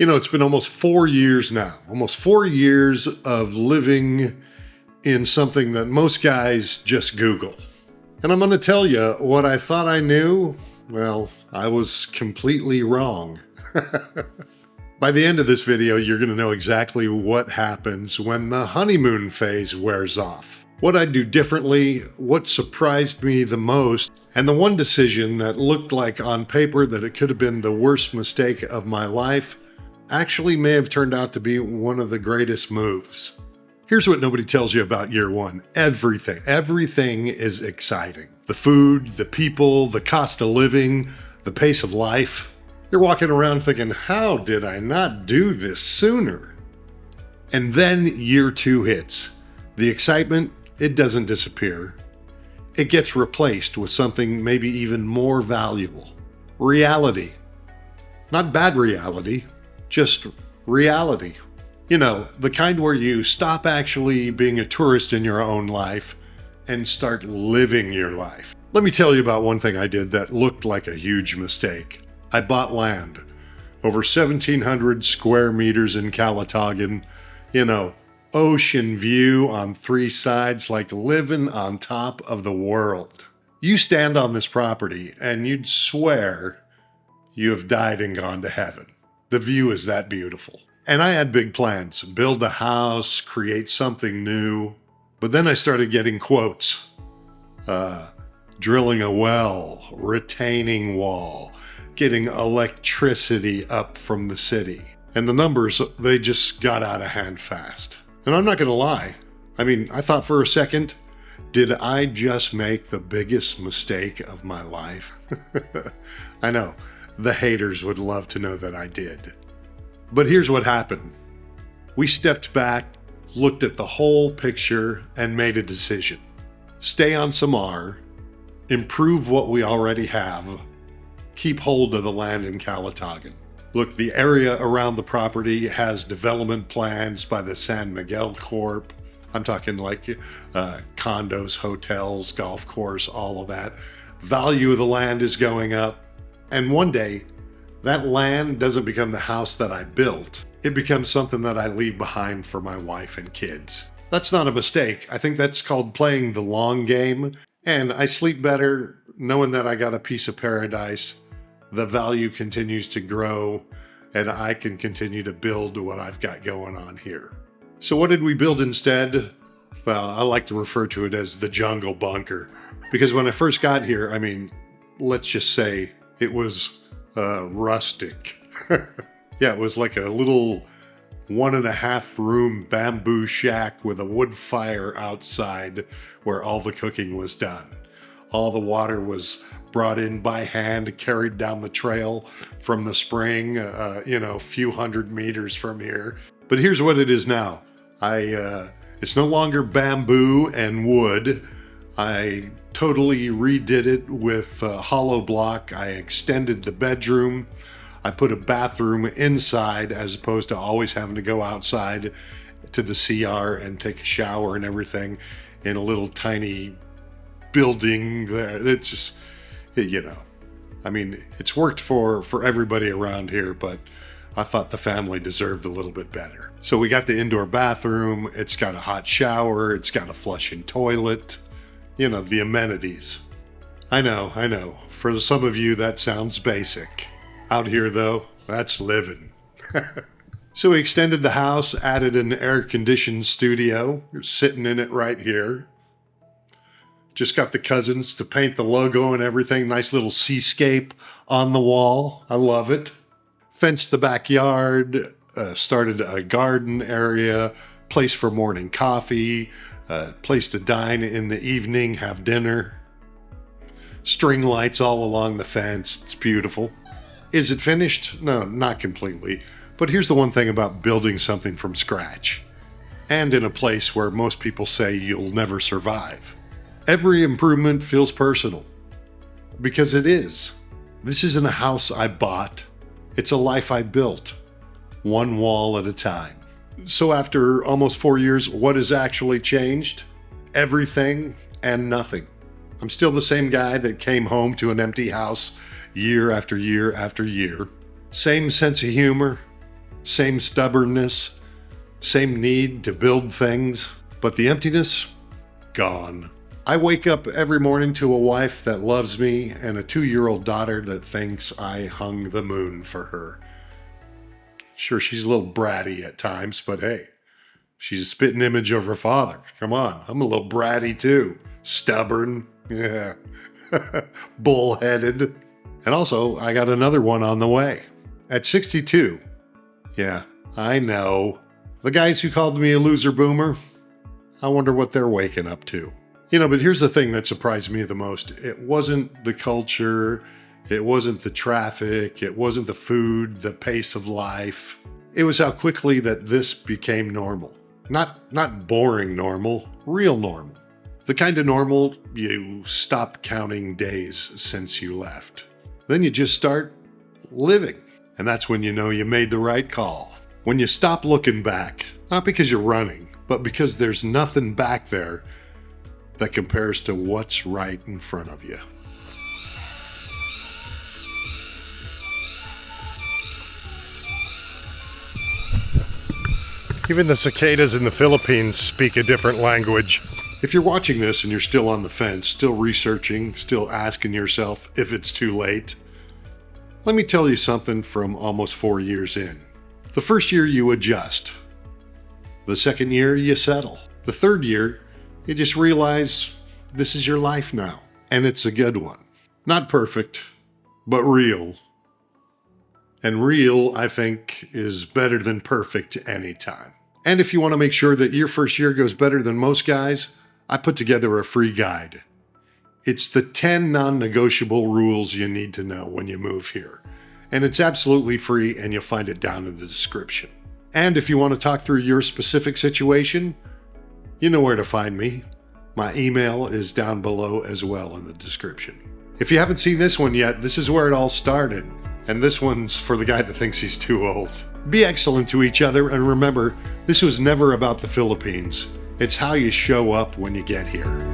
It's been almost 4 years now, almost 4 years of living in something that most guys just Google. And I'm going to tell you what I thought I knew. Well, I was completely wrong. By the end of this video, you're going to know exactly what happens when the honeymoon phase wears off. What I'd do differently, what surprised me the most, and the one decision that looked like on paper that it could have been the worst mistake of my life actually may have turned out to be one of the greatest moves. Here's what nobody tells you about year one. Everything is exciting. The food, the people, the cost of living, the pace of life. You're walking around thinking, how did I not do this sooner? And then year two hits. The excitement, it doesn't disappear. It gets replaced with something maybe even more valuable. Reality. Not bad reality, just reality. The kind where you stop actually being a tourist in your own life and start living your life. Let me tell you about one thing I did that looked like a huge mistake. I bought land, over 1,700 square meters in Kalatagan, ocean view on three sides, like living on top of the world. You stand on this property and you'd swear you have died and gone to heaven. The view is that beautiful. And I had big plans, build a house, create something new. But then I started getting quotes. Drilling a well, retaining wall, getting electricity up from the city. And the numbers, they just got out of hand fast. And I'm not going to lie. I thought for a second, did I just make the biggest mistake of my life? I know, the haters would love to know that I did. But here's what happened. We stepped back, looked at the whole picture, and made a decision. Stay on Samar, improve what we already have, keep hold of the land in Kalatagan. Look, the area around the property has development plans by the San Miguel Corp. I'm talking like condos, hotels, golf course, all of that. Value of the land is going up. And one day, that land doesn't become the house that I built. It becomes something that I leave behind for my wife and kids. That's not a mistake. I think that's called playing the long game. And I sleep better knowing that I got a piece of paradise. The value continues to grow, and I can continue to build what I've got going on here. So what did we build instead? Well, I like to refer to it as the jungle bunker. Because when I first got here, let's just say it was rustic. Yeah, it was like a little 1.5 room bamboo shack with a wood fire outside where all the cooking was done. All the water was brought in by hand, carried down the trail from the spring, a few hundred meters from here. But here's what it is now. It's no longer bamboo and wood. I totally redid it with hollow block. I extended the bedroom. I put a bathroom inside as opposed to always having to go outside to the CR and take a shower and everything in a little tiny building there. It's just, it's worked for everybody around here, but I thought the family deserved a little bit better. So we got the indoor bathroom. It's got a hot shower. It's got a flushing toilet. The amenities. I know. For some of you, that sounds basic. Out here, though, that's living. So we extended the house, added an air-conditioned studio. You're sitting in it right here. Just got the cousins to paint the logo and everything. Nice little seascape on the wall. I love it. Fenced the backyard, started a garden area, place for morning coffee, place to dine in the evening, have dinner. String lights all along the fence. It's beautiful. Is it finished? No, not completely. But here's the one thing about building something from scratch, and in a place where most people say you'll never survive. Every improvement feels personal, because it is. This isn't a house I bought. It's a life I built, one wall at a time. So after almost 4 years, what has actually changed? Everything and nothing. I'm still the same guy that came home to an empty house year after year after year. Same sense of humor, same stubbornness, same need to build things, but the emptiness, gone. I wake up every morning to a wife that loves me and a 2-year-old daughter that thinks I hung the moon for her. Sure, she's a little bratty at times, but hey, she's a spitting image of her father. Come on, I'm a little bratty too. Stubborn, yeah, bullheaded. And also, I got another one on the way. At 62, yeah, I know. The guys who called me a loser boomer, I wonder what they're waking up to. But here's the thing that surprised me the most. It wasn't the culture, it wasn't the traffic, it wasn't the food, the pace of life. It was how quickly that this became normal. Not boring normal, real normal. The kind of normal you stop counting days since you left. Then you just start living. And that's when you know you made the right call. When you stop looking back, not because you're running, but because there's nothing back there that compares to what's right in front of you. Even the cicadas in the Philippines speak a different language. If you're watching this and you're still on the fence, still researching, still asking yourself if it's too late, let me tell you something from almost 4 years in. The first year you adjust. The second year you settle. The third year you just realize this is your life now. And it's a good one. Not perfect, but real. And real, I think, is better than perfect anytime. And if you want to make sure that your first year goes better than most guys, I put together a free guide. It's the 10 non-negotiable rules you need to know when you move here. And it's absolutely free, and you'll find it down in the description. And if you want to talk through your specific situation, you know where to find me. My email is down below as well in the description. If you haven't seen this one yet, this is where it all started. And this one's for the guy that thinks he's too old. Be excellent to each other, and remember, this was never about the Philippines. It's how you show up when you get here.